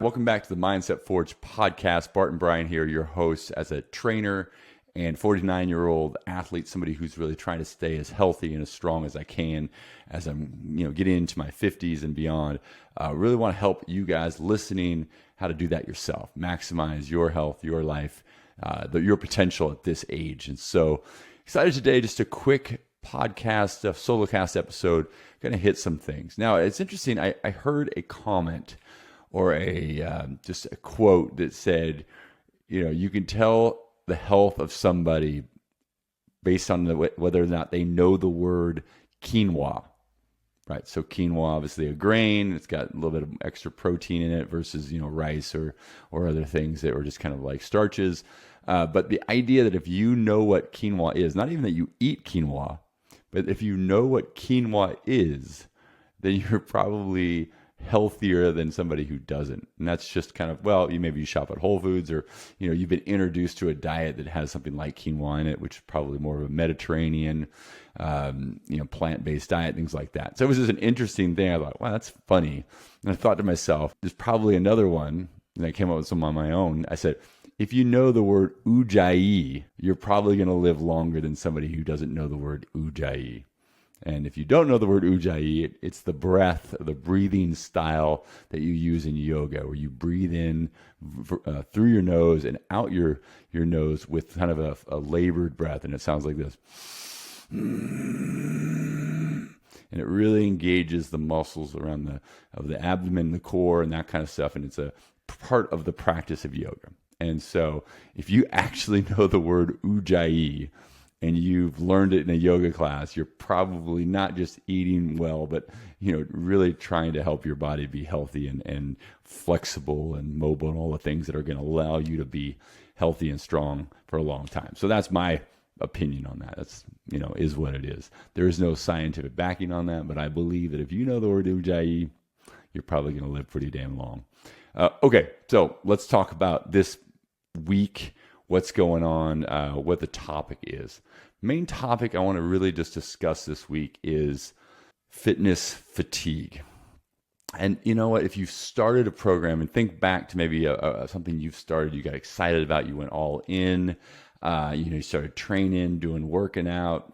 Welcome back to the Mindset Forge podcast. Barton Bryan here, your host as a trainer and 49-year-old athlete, somebody who's really trying to stay as healthy and as strong as I can as I'm, getting into my 50s and beyond. Really want to help you guys listening how to do that yourself, maximize your health, your life, your potential at this age. And so excited today, just a quick podcast, a solo cast episode, going to hit some things. Now, it's interesting. I heard a comment or just a quote that said, you can tell the health of somebody based on whether or not they know the word quinoa, right? So quinoa, obviously a grain, it's got a little bit of extra protein in it versus, rice or other things that were just kind of like starches. But the idea that if you know what quinoa is, not even that you eat quinoa, but if you know what quinoa is, then you're probably healthier than somebody who doesn't. And that's just kind of, maybe you shop at Whole Foods or, you've been introduced to a diet that has something like quinoa in it, which is probably more of a Mediterranean, plant-based diet, things like that. So it was just an interesting thing. I thought, wow, that's funny. And I thought to myself, there's probably another one. And I came up with some on my own. I said, if you know the word ujai, you're probably going to live longer than somebody who doesn't know the word ujai. And if you don't know the word ujjayi, it's the breath, the breathing style that you use in yoga, where you breathe in through your nose and out your nose with kind of a labored breath. And it sounds like this. And it really engages the muscles around the abdomen, the core, and that kind of stuff. And it's a part of the practice of yoga. And so if you actually know the word ujjayi, and you've learned it in a yoga class, you're probably not just eating well, but really trying to help your body be healthy and flexible and mobile and all the things that are going to allow you to be healthy and strong for a long time. So that's my opinion on that. That's, is what it is. There is no scientific backing on that, but I believe that if you know the word ujjayi, you're probably going to live pretty damn long. Okay, so let's talk about this week, what's going on, what the topic is. Main topic I want to really just discuss this week is fitness fatigue. And you know what? If you started a program and think back to maybe something you've started, you got excited about, you went all in, you started training, working out,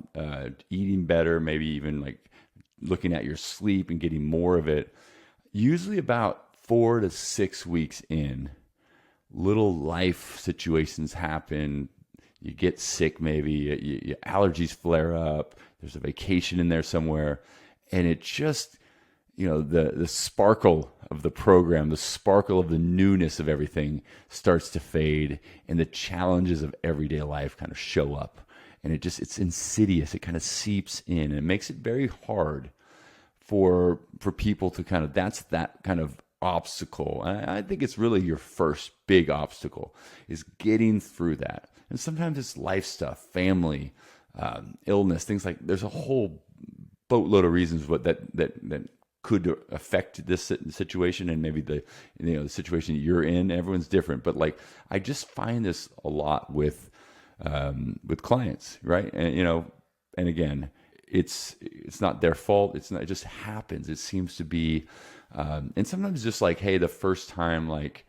eating better, maybe even like looking at your sleep and getting more of it. Usually about 4 to 6 weeks in, little life situations happen. You get sick, maybe your allergies flare up. There's a vacation in there somewhere, and it just, the sparkle of the program, the sparkle of the newness of everything starts to fade, and the challenges of everyday life kind of show up, and it's insidious. It kind of seeps in, and it makes it very hard for people to that's that kind of obstacle. And I think it's really your first big obstacle is getting through that. And sometimes it's life stuff, family, illness, things like, there's a whole boatload of reasons that could affect this situation, and maybe the situation you're in. Everyone's different, but like I just find this a lot with clients, right? And and again, it's not their fault. It's not. It just happens. It seems to be. And sometimes just like, hey, the first time, like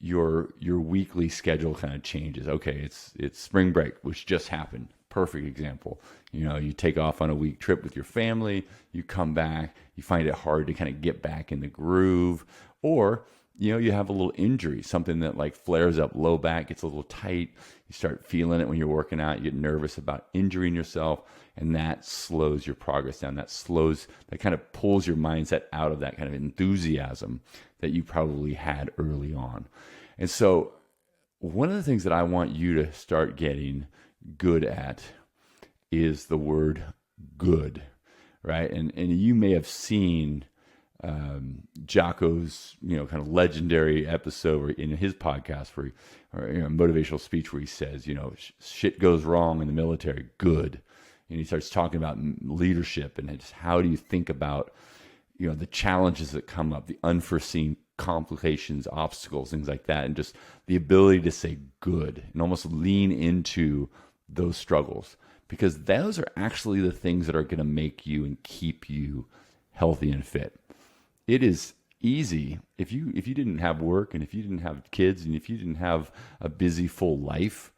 your weekly schedule kind of changes. Okay, it's spring break, which just happened. Perfect example. You take off on a week trip with your family, you come back, you find it hard to kind of get back in the groove, or you have a little injury, something that like flares up, low back, gets a little tight. You start feeling it when you're working out. You get nervous about injuring yourself, and that slows your progress down. That kind of pulls your mindset out of that kind of enthusiasm that you probably had early on. And so one of the things that I want you to start getting good at is the word good, right? And you may have seen Jocko's kind of legendary episode in his podcast or motivational speech where he says, shit goes wrong in the military, good. And he starts talking about leadership and just how do you think about the challenges that come up, the unforeseen complications, obstacles, things like that, and just the ability to say good and almost lean into those struggles, because those are actually the things that are going to make you and keep you healthy and fit. It is easy if you didn't have work, and if you didn't have kids, and if you didn't have a busy full life.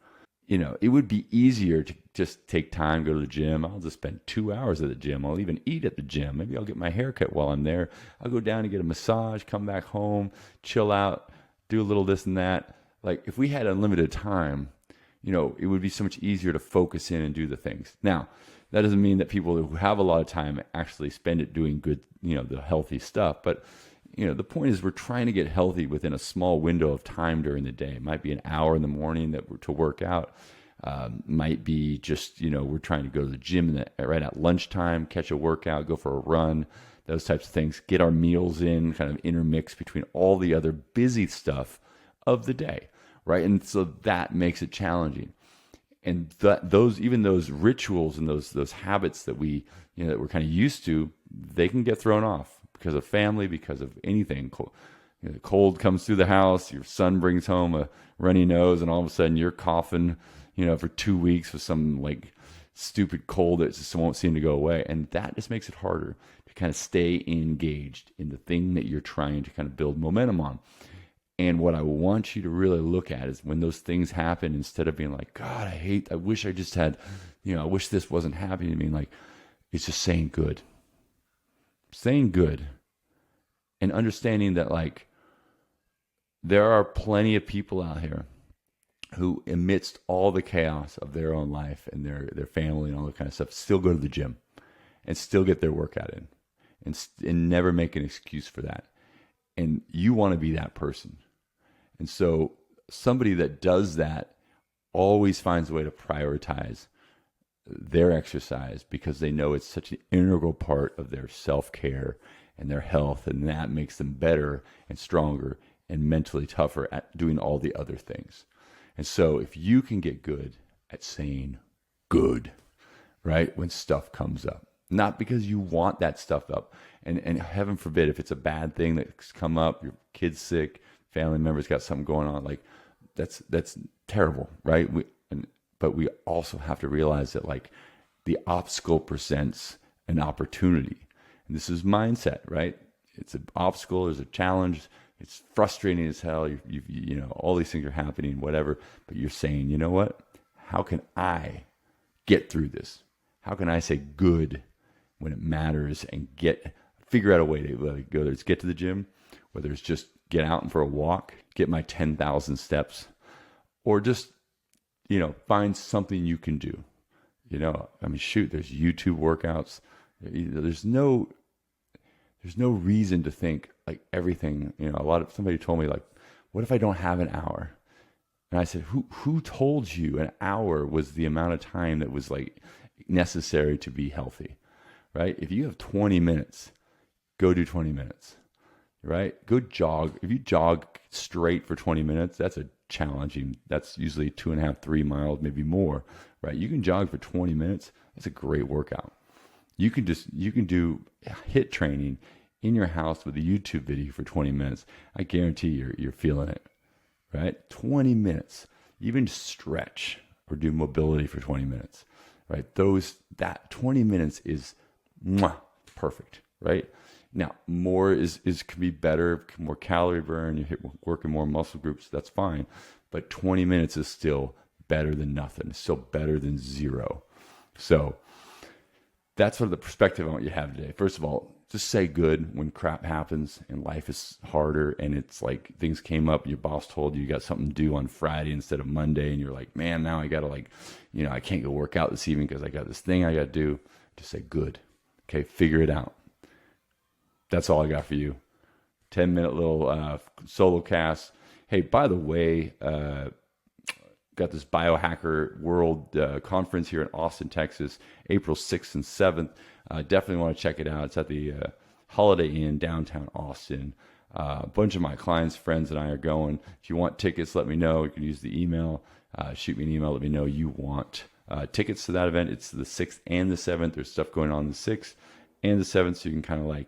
It would be easier to just take time, go to the gym. I'll just spend 2 hours at the gym. I'll even eat at the gym. Maybe I'll get my hair cut while I'm there. I'll go down and get a massage, come back home, chill out, do a little this and that. Like, if we had unlimited time, it would be so much easier to focus in and do the things. Now, that doesn't mean that people who have a lot of time actually spend it doing good, the healthy stuff. But the point is, we're trying to get healthy within a small window of time during the day. It might be an hour in the morning to work out. Might be just, we're trying to go to the gym right at lunchtime, catch a workout, go for a run, those types of things. Get our meals in, kind of intermix between all the other busy stuff of the day, right? And so that makes it challenging. And those rituals and those habits that that we're kind of used to, they can get thrown off because of family, because of anything. The cold comes through the house, your son brings home a runny nose, and all of a sudden you're coughing, for 2 weeks with some like stupid cold that just won't seem to go away. And that just makes it harder to kind of stay engaged in the thing that you're trying to kind of build momentum on. And what I want you to really look at is when those things happen, instead of being like, God, I wish I just had, I wish this wasn't happening to me. Like, it's just saying good. Saying good. And understanding that, like, there are plenty of people out here who, amidst all the chaos of their own life and their family and all that kind of stuff, still go to the gym and still get their workout in and never make an excuse for that. And you want to be that person. And so somebody that does that always finds a way to prioritize their exercise, because they know it's such an integral part of their self-care and their health, and that makes them better and stronger and mentally tougher at doing all the other things. And so if you can get good at saying good, right, when stuff comes up, not because you want that stuff up, and heaven forbid, if it's a bad thing that's come up, your kid's sick, family member's got something going on, like that's terrible, right? But we also have to realize that, like, the obstacle presents an opportunity. And this is mindset, right? It's an obstacle, there's a challenge, it's frustrating as hell, all these things are happening, whatever, but you're saying, you know what? How can I get through this? How can I say good when it matters and figure out a way to go, whether it's get to the gym, whether it's just get out and for a walk, get my 10,000 steps, or just, find something you can do. Shoot, there's YouTube workouts. There's no reason to think like everything, somebody told me, like, what if I don't have an hour? And I said, who told you an hour was the amount of time that was like necessary to be healthy, right? If you have 20 minutes, go do 20 minutes, right? Go jog. If you jog straight for 20 minutes, that's that's usually 2.5, 3 miles, maybe more, right? You can jog for 20 minutes. That's a great workout. You can do HIIT training in your house with a YouTube video for 20 minutes. I guarantee you're feeling it, right? 20 minutes. Even stretch or do mobility for 20 minutes, right? That 20 minutes is perfect, right? Now, more can be better, more calorie burn, you're working more muscle groups, that's fine. But 20 minutes is still better than nothing. It's still better than zero. So that's sort of the perspective I want you to have today. First of all, just say good when crap happens and life is harder and it's like things came up, your boss told you got something due on Friday instead of Monday, and you're like, man, now I got to I can't go work out this evening because I got this thing I got to do. Just say good. Okay, figure it out. That's all I got for you. 10-minute little solo cast. Hey, by the way, got this Biohacker World Conference here in Austin, Texas, April 6th and 7th. Definitely want to check it out. It's at the Holiday Inn, downtown Austin. A bunch of my clients, friends, and I are going. If you want tickets, let me know. You can use the email. Shoot me an email. Let me know you want tickets to that event. It's the 6th and the 7th. There's stuff going on the 6th and the 7th, so you can kind of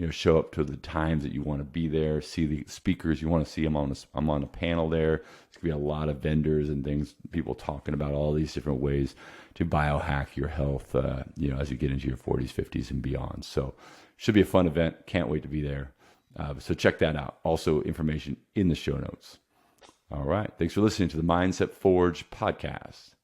show up to the times that you want to be there, see the speakers you want to see. I'm on a panel there. It's going to be a lot of vendors and things, people talking about all these different ways to biohack your health, as you get into your 40s, 50s, and beyond. So should be a fun event. Can't wait to be there. So check that out. Also, information in the show notes. All right. Thanks for listening to the Mindset Forge podcast.